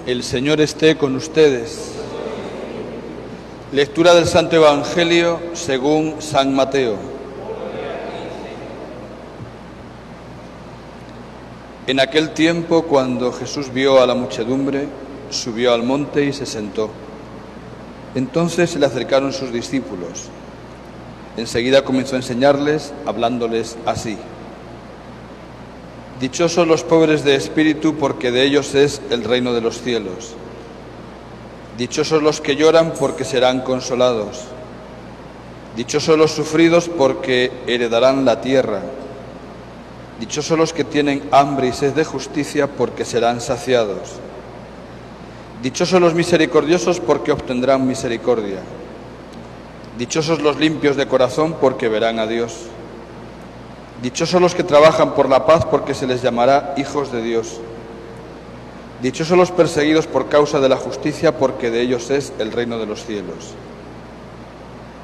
El Señor esté con ustedes. Lectura del Santo Evangelio según San Mateo. En aquel tiempo, cuando Jesús vio a la muchedumbre, subió al monte y se sentó. Entonces se le acercaron sus discípulos. Enseguida comenzó a enseñarles, hablándoles así: Dichosos los pobres de espíritu, porque de ellos es el reino de los cielos. Dichosos los que lloran, porque serán consolados. Dichosos los sufridos, porque heredarán la tierra. Dichosos los que tienen hambre y sed de justicia, porque serán saciados. Dichosos los misericordiosos, porque obtendrán misericordia. Dichosos los limpios de corazón, porque verán a Dios. Dichosos los que trabajan por la paz, porque se les llamará hijos de Dios. Dichosos los perseguidos por causa de la justicia, porque de ellos es el reino de los cielos.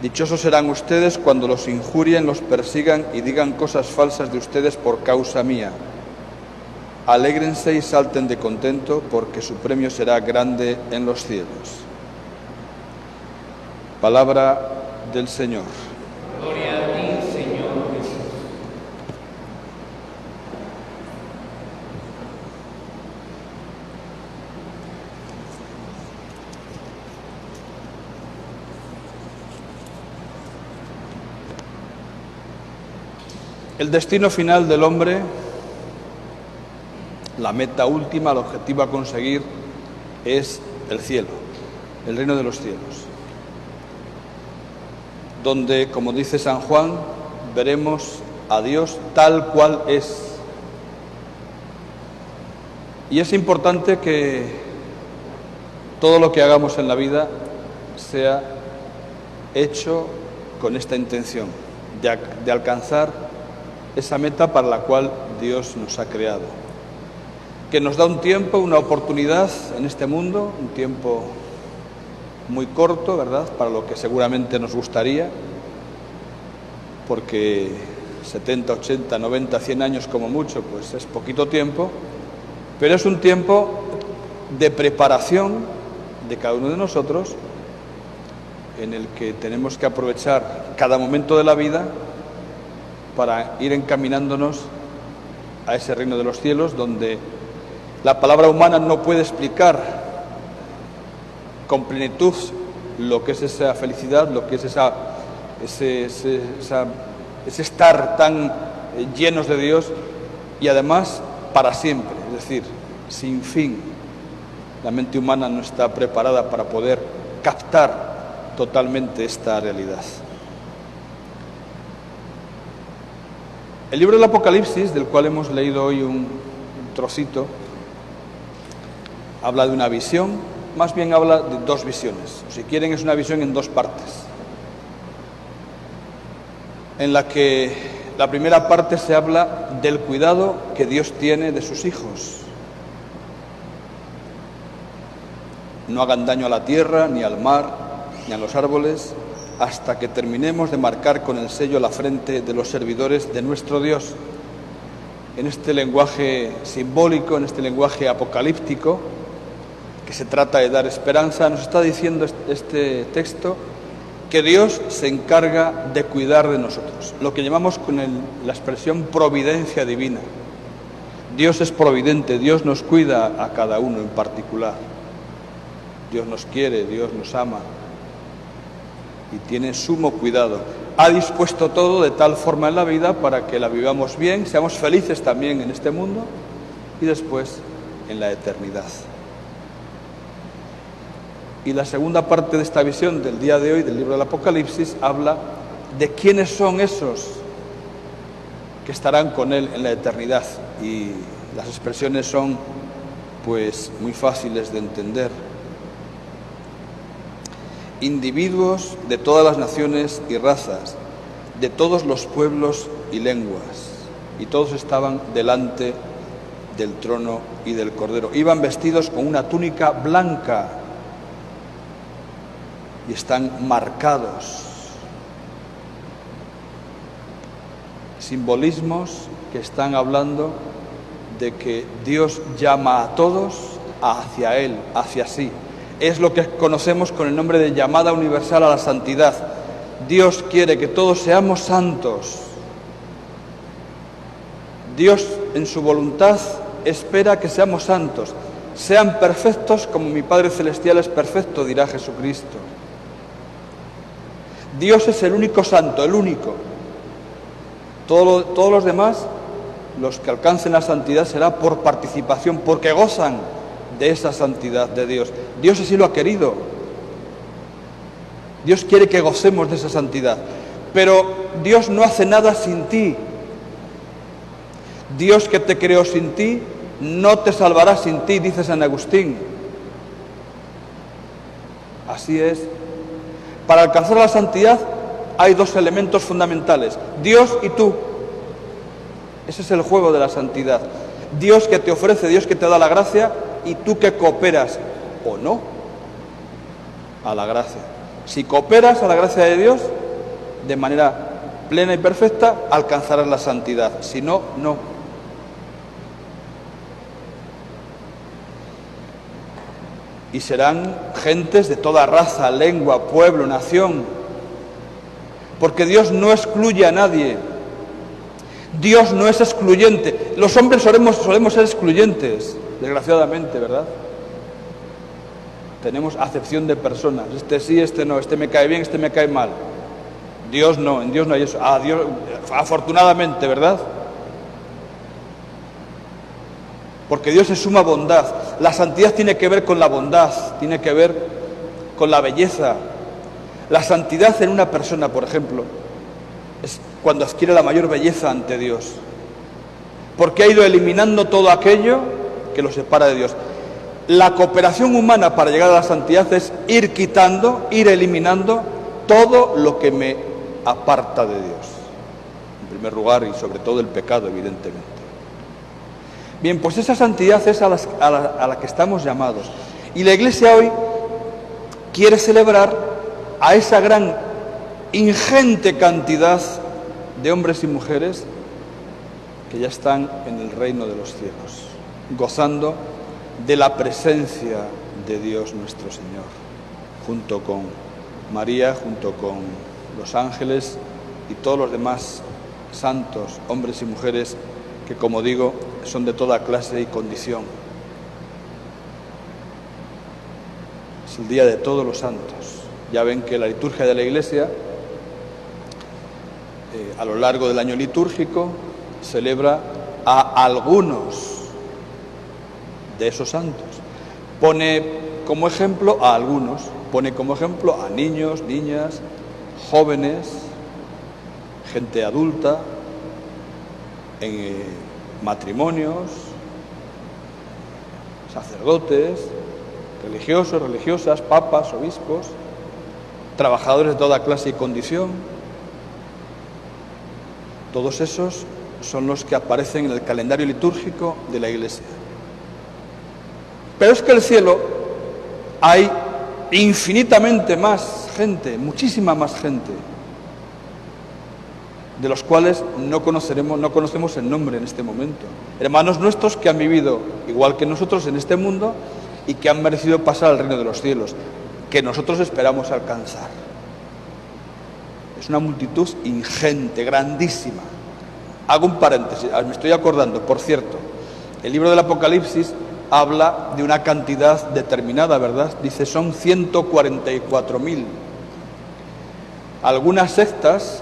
Dichosos serán ustedes cuando los injurien, los persigan y digan cosas falsas de ustedes por causa mía. Alégrense y salten de contento, porque su premio será grande en los cielos. Palabra del Señor. Gloria a ti, Señor Jesús. El destino final del hombre, la meta última, el objetivo a conseguir, es el cielo, el reino de los cielos, donde, como dice San Juan, veremos a Dios tal cual es. Y es importante que todo lo que hagamos en la vida sea hecho con esta intención, de alcanzar esa meta para la cual Dios nos ha creado, que nos da un tiempo, una oportunidad en este mundo, un tiempo muy corto, ¿verdad?, para lo que seguramente nos gustaría, porque 70, 80, 90, 100 años como mucho, pues es poquito tiempo, pero es un tiempo de preparación de cada uno de nosotros, en el que tenemos que aprovechar cada momento de la vida para ir encaminándonos a ese reino de los cielos, donde la palabra humana no puede explicar con plenitud lo que es esa felicidad, lo que es ese estar tan llenos de Dios, y además para siempre, es decir, sin fin. La mente humana no está preparada para poder captar totalmente esta realidad. El libro del Apocalipsis, del cual hemos leído hoy un trocito, habla de una visión, más bien habla de dos visiones. Si quieren, es una visión en dos partes, en la que la primera parte se habla del cuidado que Dios tiene de sus hijos. No hagan daño a la tierra, ni al mar, ni a los árboles, hasta que terminemos de marcar con el sello la frente de los servidores de nuestro Dios. En este lenguaje simbólico, en este lenguaje apocalíptico, que se trata de dar esperanza, nos está diciendo este texto que Dios se encarga de cuidar de nosotros, lo que llamamos con la expresión providencia divina. Dios es providente, Dios nos cuida a cada uno en particular. Dios nos quiere, Dios nos ama y tiene sumo cuidado. Ha dispuesto todo de tal forma en la vida para que la vivamos bien, seamos felices también en este mundo y después en la eternidad. Y la segunda parte de esta visión del día de hoy, del libro del Apocalipsis, habla de quiénes son esos que estarán con Él en la eternidad. Y las expresiones son, pues, muy fáciles de entender. Individuos de todas las naciones y razas, de todos los pueblos y lenguas, y todos estaban delante del trono y del Cordero. Iban vestidos con una túnica blanca y están marcados. Simbolismos que están hablando de que Dios llama a todos hacia Él, hacia sí. Es lo que conocemos con el nombre de llamada universal a la santidad. Dios quiere que todos seamos santos. Dios, en su voluntad, espera que seamos santos. Sean perfectos como mi Padre Celestial es perfecto, dirá Jesucristo. Dios es el único santo, el único. Todos los demás, los que alcancen la santidad, será por participación, porque gozan de esa santidad de Dios. Dios así lo ha querido. Dios quiere que gocemos de esa santidad. Pero Dios no hace nada sin ti. Dios que te creó sin ti, no te salvará sin ti, dice San Agustín. Así es. Para alcanzar la santidad hay dos elementos fundamentales: Dios y tú. Ese es el juego de la santidad. Dios que te ofrece, Dios que te da la gracia, y tú que cooperas, o no, a la gracia. Si cooperas a la gracia de Dios, de manera plena y perfecta, alcanzarás la santidad. Si no, no. Y serán gentes de toda raza, lengua, pueblo, nación. Porque Dios no excluye a nadie. Dios no es excluyente. Los hombres solemos ser excluyentes, desgraciadamente, ¿verdad? Tenemos acepción de personas. Este sí, este no, este me cae bien, este me cae mal. Dios no, en Dios no hay eso. Dios, afortunadamente, ¿verdad? Porque Dios es suma bondad. La santidad tiene que ver con la bondad, tiene que ver con la belleza. La santidad en una persona, por ejemplo, es cuando adquiere la mayor belleza ante Dios. Porque ha ido eliminando todo aquello que lo separa de Dios. La cooperación humana para llegar a la santidad es ir quitando, ir eliminando todo lo que me aparta de Dios. En primer lugar, y sobre todo el pecado, evidentemente. Bien, pues esa santidad es a la que estamos llamados. Y la Iglesia hoy quiere celebrar a esa gran, ingente cantidad de hombres y mujeres que ya están en el reino de los cielos, gozando de la presencia de Dios nuestro Señor, junto con María, junto con los ángeles y todos los demás santos, hombres y mujeres que, como digo, son de toda clase y condición. Es el día de todos los santos. Ya ven que la liturgia de la Iglesia, a lo largo del año litúrgico, celebra a algunos de esos santos. Pone como ejemplo a algunos, pone como ejemplo a niños, niñas, jóvenes, gente adulta, en matrimonios, sacerdotes, religiosos, religiosas, papas, obispos, trabajadores de toda clase y condición. Todos esos son los que aparecen en el calendario litúrgico de la Iglesia. Pero es que en el cielo hay infinitamente más gente, muchísima más gente, de los cuales no conocemos el nombre en este momento. Hermanos nuestros que han vivido igual que nosotros en este mundo y que han merecido pasar al reino de los cielos, que nosotros esperamos alcanzar. Es una multitud ingente, grandísima. Hago un paréntesis, me estoy acordando, por cierto, el libro del Apocalipsis habla de una cantidad determinada, ¿verdad? Dice, son 144.000. Algunas sectas,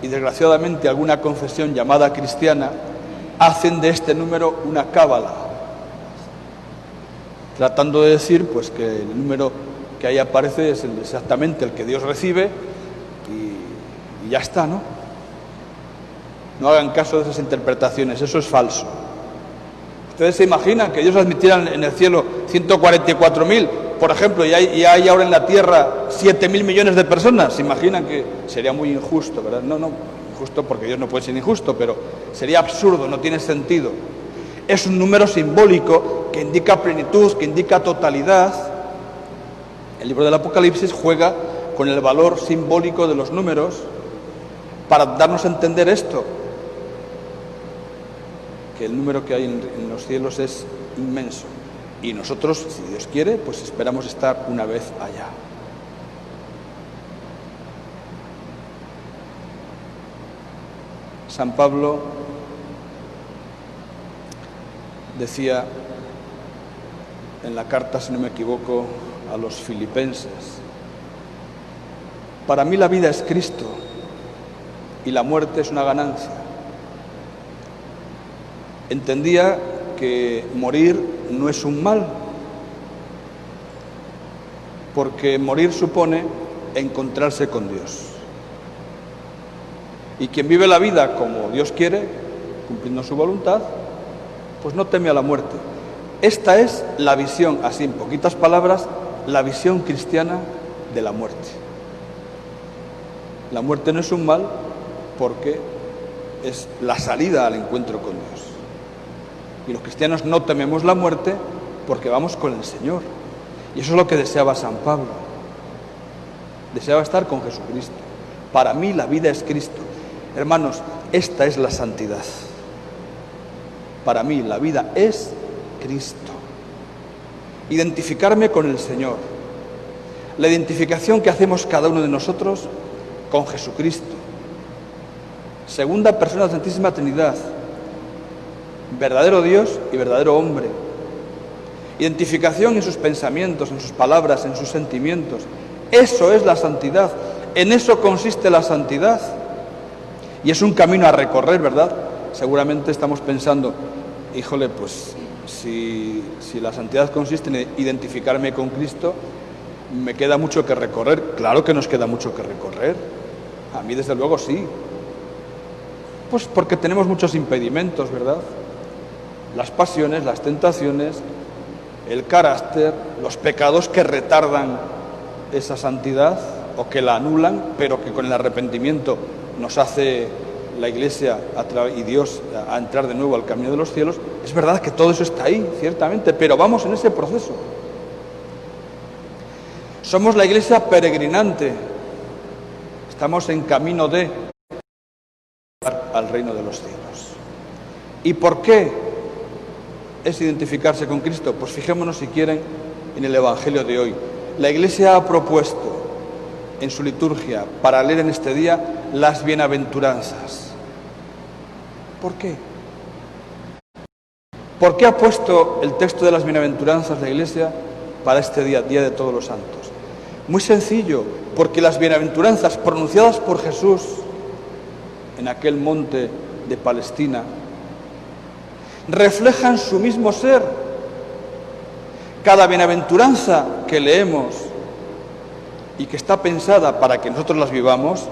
y desgraciadamente alguna confesión llamada cristiana, hacen de este número una cábala, tratando de decir pues que el número que ahí aparece es exactamente el que Dios recibe y ya está, ¿no? No hagan caso de esas interpretaciones, eso es falso. ¿Ustedes se imaginan que Dios admitiera en el cielo 144.000, por ejemplo, y hay ahora en la tierra 7.000 millones de personas? ¿Se imaginan que sería muy injusto, verdad? No, injusto porque Dios no puede ser injusto, pero sería absurdo, no tiene sentido. Es un número simbólico que indica plenitud, que indica totalidad. El libro del Apocalipsis juega con el valor simbólico de los números para darnos a entender esto, que el número que hay en los cielos es inmenso. Y nosotros, si Dios quiere, pues esperamos estar una vez allá. San Pablo decía en la carta, si no me equivoco, a los filipenses: para mí la vida es Cristo y la muerte es una ganancia. Entendía que morir no es un mal, porque morir supone encontrarse con Dios. Y quien vive la vida como Dios quiere, cumpliendo su voluntad, pues no teme a la muerte. Esta es la visión, así en poquitas palabras, la visión cristiana de la muerte. La muerte no es un mal porque es la salida al encuentro con Dios. Y los cristianos no tememos la muerte porque vamos con el Señor. Y eso es lo que deseaba San Pablo. Deseaba estar con Jesucristo. Para mí la vida es Cristo. Hermanos, esta es la santidad. Para mí la vida es Cristo. Identificarme con el Señor. La identificación que hacemos cada uno de nosotros con Jesucristo. Segunda persona de la Santísima Trinidad. Verdadero Dios y verdadero hombre. Identificación en sus pensamientos, en sus palabras, en sus sentimientos. Eso es la santidad. En eso consiste la santidad. Y es un camino a recorrer, ¿verdad? Seguramente estamos pensando, híjole, pues si la santidad consiste en identificarme con Cristo, me queda mucho que recorrer. Claro que nos queda mucho que recorrer. A mí desde luego sí. Pues porque tenemos muchos impedimentos, ¿verdad? Las pasiones, las tentaciones, el carácter, los pecados que retardan esa santidad o que la anulan, pero que con el arrepentimiento nos hace la Iglesia y Dios a entrar de nuevo al camino de los cielos. Es verdad que todo eso está ahí, ciertamente, pero vamos en ese proceso. Somos la Iglesia peregrinante. Estamos en camino de al reino de los cielos. ¿Y por qué es identificarse con Cristo? Pues fijémonos, si quieren, en el Evangelio de hoy. La Iglesia ha propuesto en su liturgia para leer en este día las bienaventuranzas. ¿Por qué? ¿Por qué ha puesto el texto de las bienaventuranzas la Iglesia para este día, Día de Todos los Santos? Muy sencillo, porque las bienaventuranzas pronunciadas por Jesús en aquel monte de Palestina reflejan su mismo ser. Cada bienaventuranza que leemos y que está pensada para que nosotros las vivamos,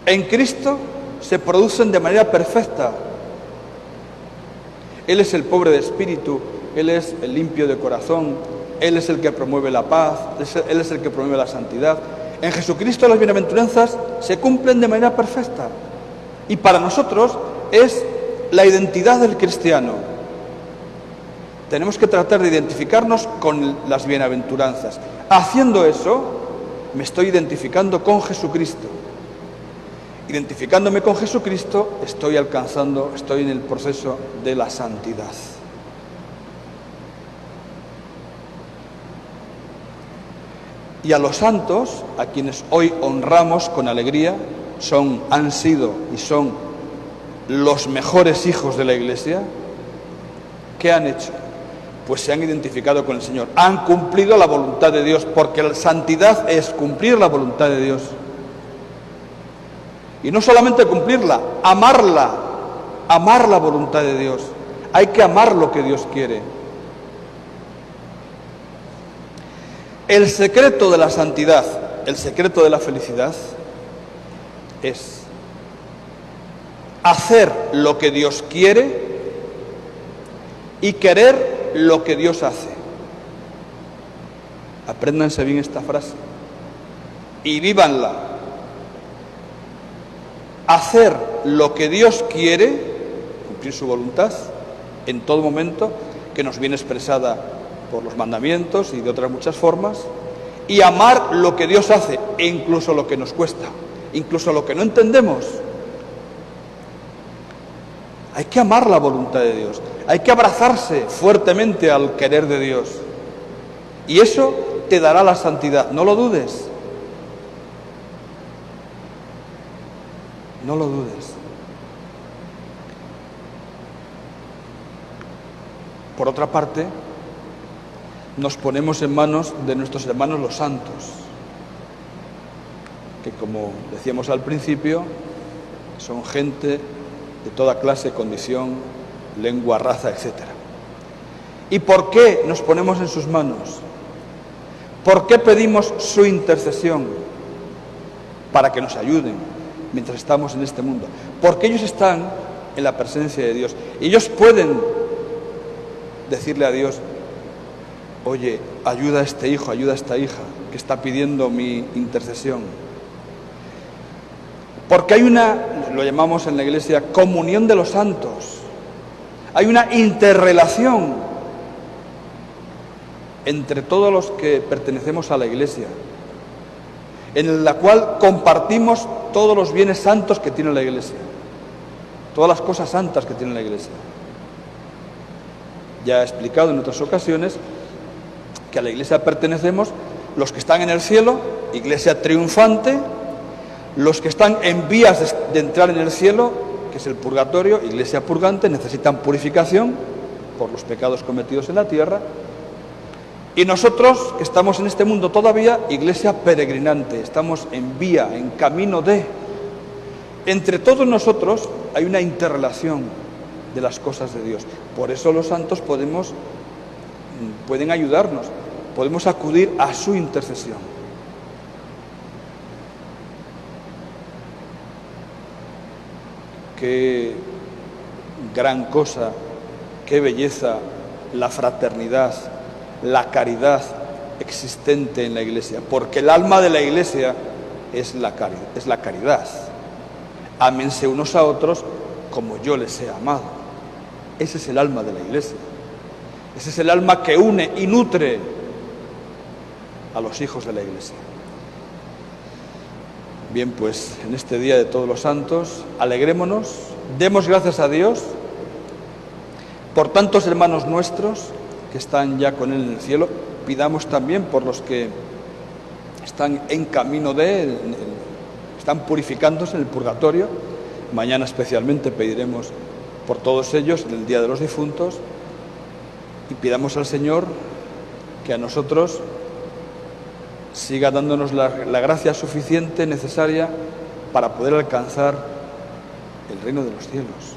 en Cristo se producen de manera perfecta. Él es el pobre de espíritu, Él es el limpio de corazón, Él es el que promueve la paz, Él es el que promueve la santidad. En Jesucristo las bienaventuranzas se cumplen de manera perfecta. Y para nosotros es la identidad del cristiano. Tenemos que tratar de identificarnos con las bienaventuranzas. Haciendo eso, me estoy identificando con Jesucristo. Identificándome con Jesucristo, estoy en el proceso de la santidad. Y a los santos, a quienes hoy honramos con alegría, han sido y son los mejores hijos de la Iglesia. ¿Qué han hecho? Pues se han identificado con el Señor. Han cumplido la voluntad de Dios, porque la santidad es cumplir la voluntad de Dios. Y no solamente cumplirla, amarla, amar la voluntad de Dios. Hay que amar lo que Dios quiere. El secreto de la santidad, el secreto de la felicidad, es hacer lo que Dios quiere y querer lo que Dios hace. Apréndanse bien esta frase y vívanla. Hacer lo que Dios quiere, cumplir su voluntad, en todo momento, que nos viene expresada por los mandamientos y de otras muchas formas, y amar lo que Dios hace, e incluso lo que nos cuesta, incluso lo que no entendemos. Hay que amar la voluntad de Dios. Hay que abrazarse fuertemente al querer de Dios. Y eso te dará la santidad. No lo dudes. No lo dudes. Por otra parte, nos ponemos en manos de nuestros hermanos los santos, que como decíamos al principio, son gente de toda clase, condición, lengua, raza, etc. ¿Y por qué nos ponemos en sus manos? ¿Por qué pedimos su intercesión? Para que nos ayuden mientras estamos en este mundo. Porque ellos están en la presencia de Dios. Y ellos pueden decirle a Dios: oye, ayuda a este hijo, ayuda a esta hija que está pidiendo mi intercesión. Porque hay una, lo llamamos en la Iglesia, comunión de los santos. Hay una interrelación entre todos los que pertenecemos a la Iglesia, en la cual compartimos todos los bienes santos que tiene la Iglesia, todas las cosas santas que tiene la Iglesia. Ya he explicado en otras ocasiones que a la Iglesia pertenecemos los que están en el cielo, Iglesia triunfante, los que están en vías de entrar en el cielo, que es el purgatorio, Iglesia purgante, necesitan purificación por los pecados cometidos en la tierra, y nosotros que estamos en este mundo todavía, Iglesia peregrinante, estamos en vía, en camino de. Entre todos nosotros hay una interrelación de las cosas de Dios. Por eso los santos pueden ayudarnos, podemos acudir a su intercesión. Qué gran cosa, qué belleza la fraternidad, la caridad existente en la Iglesia, porque el alma de la Iglesia es la caridad. Ámense unos a otros como yo les he amado. Ese es el alma de la Iglesia. Ese es el alma que une y nutre a los hijos de la Iglesia. Bien, pues en este día de Todos los Santos, alegrémonos, demos gracias a Dios por tantos hermanos nuestros que están ya con Él en el cielo. Pidamos también por los que están en camino están purificándose en el purgatorio. Mañana especialmente pediremos por todos ellos en el Día de los Difuntos, y pidamos al Señor que a nosotros siga dándonos la gracia suficiente, necesaria, para poder alcanzar el reino de los cielos.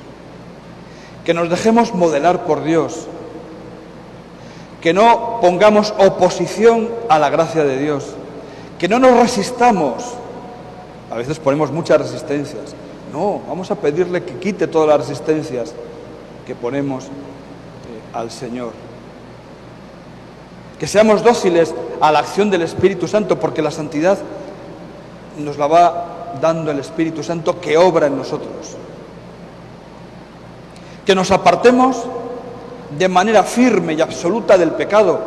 Que nos dejemos modelar por Dios, que no pongamos oposición a la gracia de Dios, que no nos resistamos. A veces ponemos muchas resistencias. No, vamos a pedirle que quite todas las resistencias que ponemos al Señor. Que seamos dóciles a la acción del Espíritu Santo, porque la santidad nos la va dando el Espíritu Santo que obra en nosotros. Que nos apartemos de manera firme y absoluta del pecado,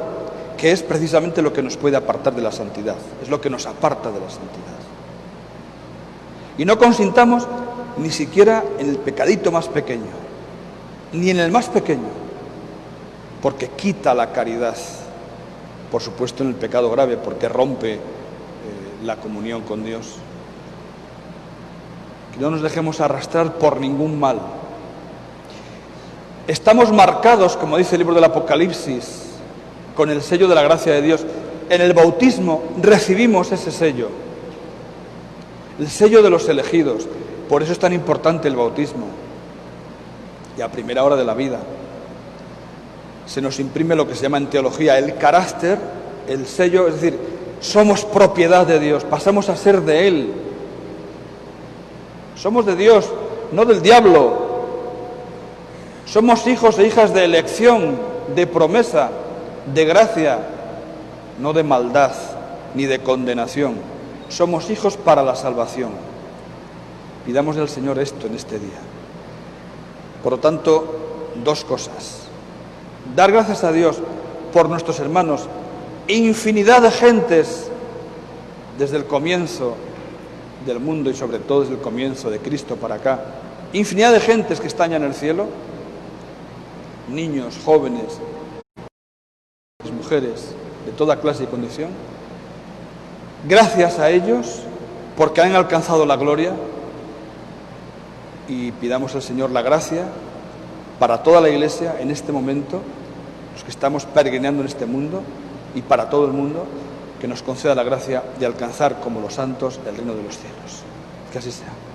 que es precisamente lo que nos puede apartar de la santidad, es lo que nos aparta de la santidad. Y no consintamos ni siquiera en el pecadito más pequeño, ni en el más pequeño, porque quita la caridad. Por supuesto en el pecado grave, porque rompe la comunión con Dios. Que no nos dejemos arrastrar por ningún mal. Estamos marcados, como dice el libro del Apocalipsis, con el sello de la gracia de Dios. En el bautismo recibimos ese sello, el sello de los elegidos. Por eso es tan importante el bautismo. Y a primera hora de la vida se nos imprime lo que se llama en teología el carácter, el sello, es decir, somos propiedad de Dios, pasamos a ser de Él. Somos de Dios, no del diablo. Somos hijos e hijas de elección, de promesa, de gracia, no de maldad ni de condenación. Somos hijos para la salvación. Pidamos al Señor esto en este día. Por lo tanto, dos cosas. Dar gracias a Dios por nuestros hermanos, infinidad de gentes desde el comienzo del mundo y sobre todo desde el comienzo de Cristo para acá, infinidad de gentes que están ya en el cielo, niños, jóvenes, mujeres de toda clase y condición, gracias a ellos porque han alcanzado la gloria, y pidamos al Señor la gracia para toda la Iglesia en este momento, los que estamos peregrinando en este mundo, y para todo el mundo, que nos conceda la gracia de alcanzar como los santos el reino de los cielos. Que así sea.